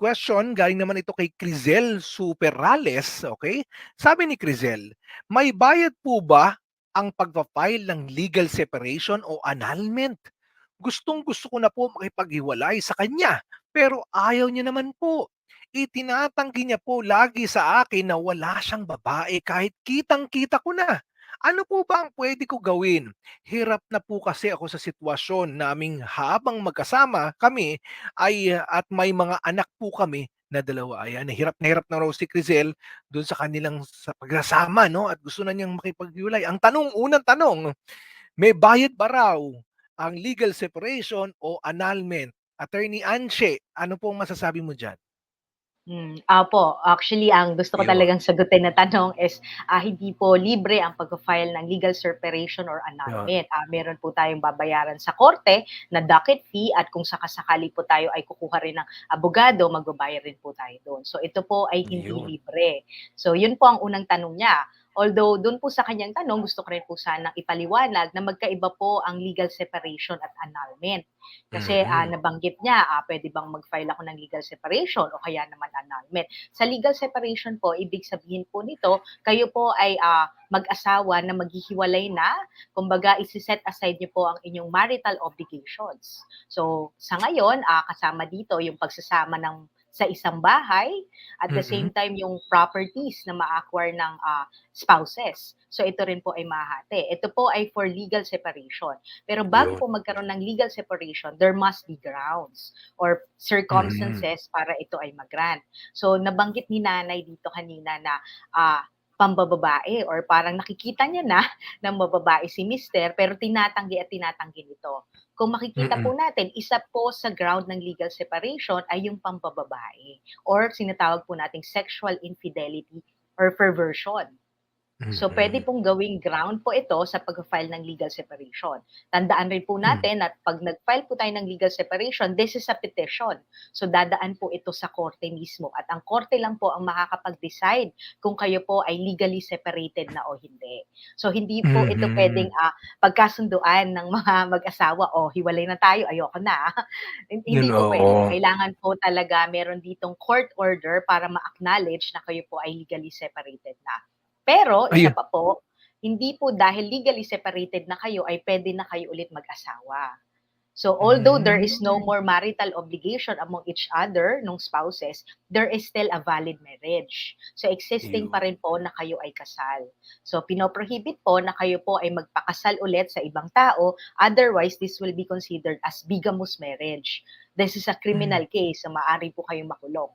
question, galing naman ito kay Crizel Superrales, okay? Sabi ni Crizel, may bayad po ba ang pagpa-file ng legal separation o annulment? Gustong-gusto ko na po makipaghiwalay sa kanya, pero ayaw niya naman po. Itinatanggi niya po lagi sa akin na wala siyang babae kahit kitang-kita ko na. Ano po ba ang pwede ko gawin? Hirap na po kasi ako sa sitwasyon naming habang magkasama kami at may mga anak po kami na dalawa. Ayan, na hirap na raw si Crizel doon sa kanilang sa pagsasama, no? At gusto na niyang makipaghiwalay. Unang tanong, may bayad ba raw ang legal separation o annulment? Attorney Anshe, ano pong masasabi mo diyan? Opo. Actually, ang gusto ko Yun, talagang sagutin na tanong is, hindi po libre ang pagfa-file ng legal separation or yun. annulment. Meron po tayong babayaran sa korte na docket fee at kung sakasakali po tayo ay kukuha rin ng abogado, magbabayad rin po tayo doon. So ito po ay hindi Yun. libre. So yun po ang unang tanong niya. Although doon po sa kanyang tanong, gusto ko rin po sanang ipaliwanag na magkaiba po ang legal separation at annulment. Kasi Mhm. nabanggit niya, pwede bang mag-file ako ng legal separation o kaya naman annulment. Sa legal separation po, ibig sabihin po nito, kayo po ay mag-asawa na maghihiwalay na, kumbaga isi-set aside niyo po ang inyong marital obligations. So sa ngayon, kasama dito yung pagsasama ng sa isang bahay, at the same Mm. time yung properties na ma-acquire ng spouses. So ito rin po ay mahati. Ito po ay for legal separation. Pero bago Yun. po magkaroon ng legal separation, there must be grounds or Mhm. circumstances para ito ay mag-grant. So nabanggit ni nanay dito kanina na pambababae or parang nakikita niya na ng mababae si mister pero tinatanggi at tinatanggi nito. Kung makikita Mm. po natin, isa po sa ground ng legal separation ay yung pambababae or sinatawag po nating sexual infidelity or perversion. So, pwede Mhm. pong gawing ground po ito sa pag-file ng legal separation. Tandaan rin po Hmm. natin at pag nag-file po tayo ng legal separation, this is a petition. So, dadaan po ito sa korte mismo at ang korte lang po ang makakapag-decide kung kayo po ay legally separated na o hindi. So, hindi po ito pwedeng Mhm. pagkasunduan ng mga mag-asawa, o hiwalay na tayo, ayoko na. Yun, Hindi po pwede. oo. Kailangan po talaga meron ditong court order para ma-acknowledge na kayo po ay legally separated na. Pero isa Ayun. pa po, hindi po dahil legally separated na kayo ay pwede na kayo ulit mag-asawa. So although there is no Hmm. more marital obligation among each other nung spouses, there is still a valid marriage. So existing pa Yun. rin po na kayo ay kasal. So pinoprohibit po na kayo po ay magpakasal ulit sa ibang tao, otherwise this will be considered as bigamous marriage. This is a Hmm. criminal case, so maaari po kayong makulong.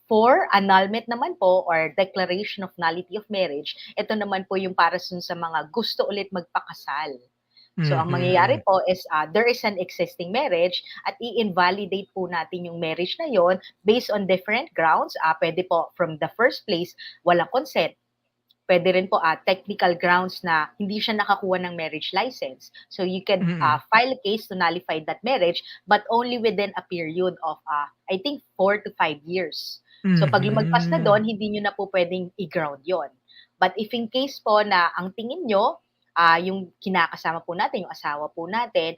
For annulment naman po or declaration of nullity of marriage, ito naman po yung para sa mga gusto ulit magpakasal. So ang Mhm. mangyayari po is there is an existing marriage at i-invalidate po natin yung marriage na yon based on different grounds. Pwede po from the first place, walang consent. Pwede rin po technical grounds na hindi siya nakakuha ng marriage license. So you can Mm. file a case to nullify that marriage but only within a period of I think 4 to 5 years. So pag lumagpas na Mhm. doon, hindi nyo na po pwedeng i-ground yon. But if in case po na ang tingin nyo, yung kinakasama po natin, yung asawa po natin,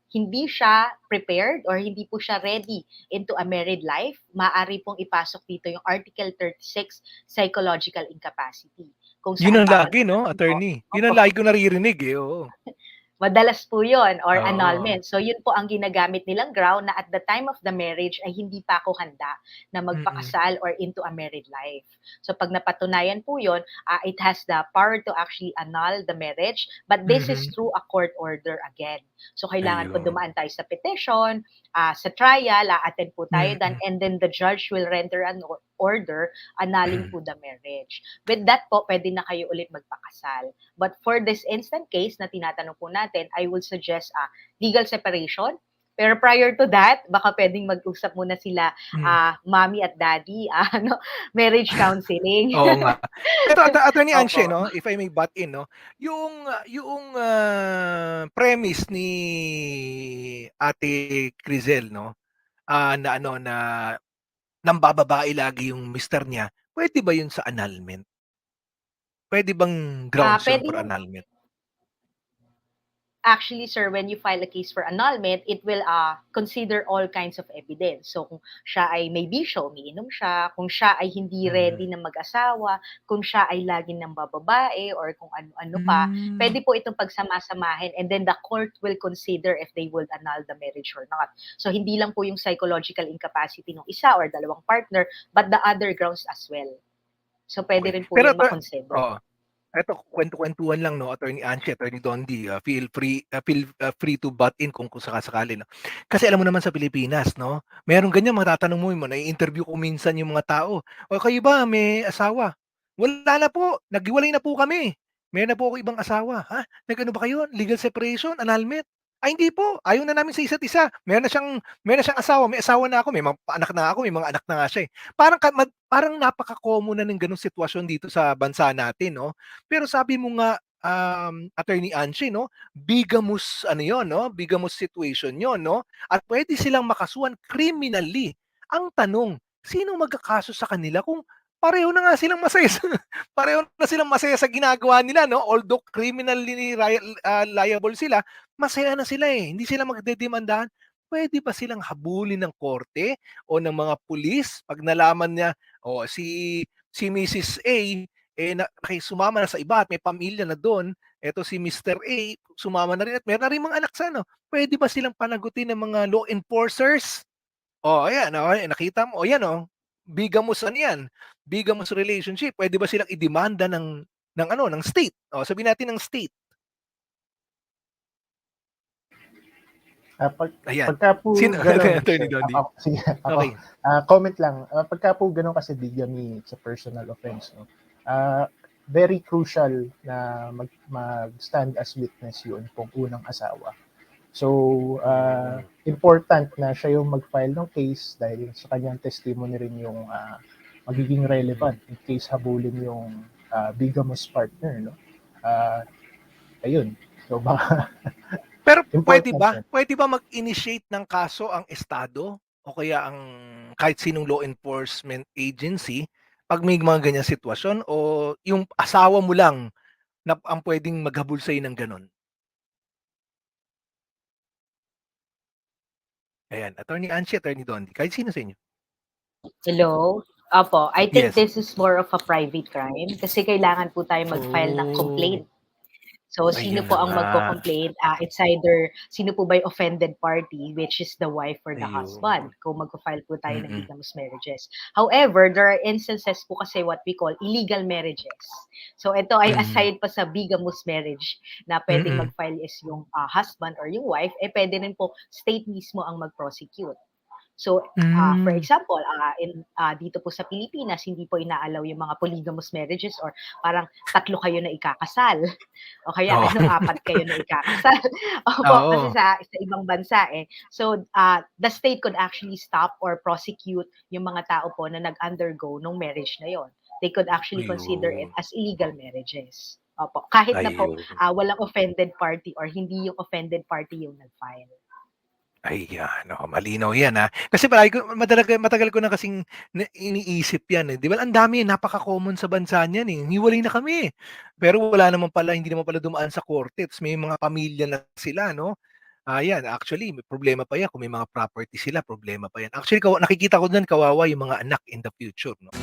hindi siya prepared or hindi po siya ready into a married life, maaari pong ipasok dito yung Article 36, psychological incapacity. Kung Yun saan ang lagi 'no, papalamalaman po, attorney? Yun ang opo, lagi ko naririnig, eh, oo. madalas po yun or Oo. annulment. So yun po ang ginagamit nilang ground na at the time of the marriage ay hindi pa ako handa na Mm. magpakasal or into a married life. So pag napatunayan po yun, it has the power to actually annul the marriage, but this is Mhm. through a court order again. So kailangan po Ayun. dumaan tayo sa petition, sa trial, attend po tayo dan, Mm. and then the judge will render an order annulling po the marriage. With that po, pwede na kayo ulit magpakasal. But for this instant case na tinatanong po natin, I would suggest legal separation. Pero prior to that, baka pwedeng mag-usap muna sila, Hmm. mommy at daddy, ano, marriage counseling. Oo nga. Pero Attorney Anshe Opo. 'no, if I may butt in 'no, premise ni Ate Crizel 'no, na ano na nambababae lagi yung mister niya, puwede ba yun sa annulment? Puwede bang grounds yun Pwede for annulment? actually, sir, when you file a case for annulment, it will consider all kinds of evidence. So, kung siya ay may bisyo, umiinom siya, kung siya ay hindi ready Mm. na mag-asawa, kung siya ay laging nambababae, or kung ano-ano pa, Hmm. pwede po itong pagsama-samahin, and then the court will consider if they would annul the marriage or not. So, hindi lang po yung psychological incapacity ng isa or dalawang partner, but the other grounds as well. So, pwede Okey. rin po Pero yun makonsider. oo. Eto kuwentuhan lang 'no, Attorney Angie, Attorney Dondi, feel free to butt in kung saka-sakali 'no. Kasi alam mo naman sa Pilipinas 'no, merong ganyan matatanong mo nai-interview ko minsan yung mga tao, "O kayo ba may asawa?" "Wala na po, naghiwalay na po kami. Meron na po akong ibang asawa." "Ha, nag-ano ba kayo, legal separation, annulment?" "Ay hindi po, ayaw na namin sa isa't isa. Meron na siyang asawa, may asawa na ako, may mga anak na ako, may mga anak na nga siya, eh." Parang napaka-common na ng gano'ng sitwasyon dito sa bansa natin 'no. Pero sabi mo nga, Attorney Angie 'no, bigamous ano 'yun 'no, bigamous situation 'yun 'no, at puwede silang makasuhan criminally. Ang tanong, sinong magkakaso sa kanila kung pareho na nga silang masaya sa pareho na silang masaya sa ginagawa nila 'no, although criminally liable sila, masaya na sila, eh, hindi sila magdedemandahan. Puwede ba silang habulin ng korte o ng mga pulis 'pag nalaman niya, oh, si Mrs. A sumama na sa iba at may pamilya na do'n, eto si Mr. A sumama na rin at meron na ring mga anak sa ano, puwede ba silang panagutin ng mga law enforcers? Oh, ayan, oh, ayan nakita mo, oh, yan, oh, bigamous ano yan, bigamous relationship, puwede ba silang idemanda ng ano, ng state? Oh, sabihin natin ng state, ayan. Pagka po Sino gano'n, Attorney sir, Dondi? sige, ako, Okey. comment lang, pagka po gano'n kasi bigamy, it's a personal offense, no? Very crucial na mag-stand as witness yun kung unang asawa. So, important na siya yung mag-file ng case dahil sa kanyang testimony rin yung magiging relevant in case habulin yung bigamous partner, no? Ayun. So, baka Pero important siya. puwede ba mag-initiate ng kaso ang estado o kaya ang kahit sinong law enforcement agency 'pag may mga ganyang sitwasyon o yung asawa mo lang na ang puwedeng maghabol sa'yo ng gano'n? Ayan, Attorney Angie, Attorney Dondi, kahit sino sa inyo. Hello? Opo, I think Yes. this is more of a private crime kasi kailangan po tayo mag-file ng Oh, complaint. So, sino ayun na po ang nga. magko-complain? It's either sino po ba yung offended party, which is the wife or the husband, Ayun. kung magfa-file po tayo ng Mm. bigamous marriages. However, there are instances po kasi what we call illegal marriages. So, ito ay Mhm. aside pa sa bigamous marriage na pwedeng Mm. mag-file is yung husband or yung wife, pwede rin po state mismo ang mag-prosecute. So, for Hmm. example, dito po sa Pilipinas, hindi po inaalaw yung mga polygamous marriages or parang 3 kayo na ikakasal o kaya Oo. 4 kayo na ikakasal. Opo, kasi Oo. sa ibang bansa, eh. So, the state could actually stop or prosecute yung mga tao po na nag-undergo nung marriage na yon. They could actually consider it Ayun. as illegal marriages. Opo, kahit na po, Ayun. walang offended party or hindi yung offended party yung nag-file. Ayan, oo, malinaw 'yan, Kasi matagal ko na kasing iniisip 'yan, eh. 'Di ba ang dami, napaka-common sa bansa niyan, eh, hiwalay na kami, pero hindi naman pala dumaan sa korte ta's may mga pamilya na sila 'no. 'Yan actually may problema pa 'yan kung may mga property sila, problema pa 'yan. Actually nakikita ko diyan kawawa yung mga anak in the future 'no.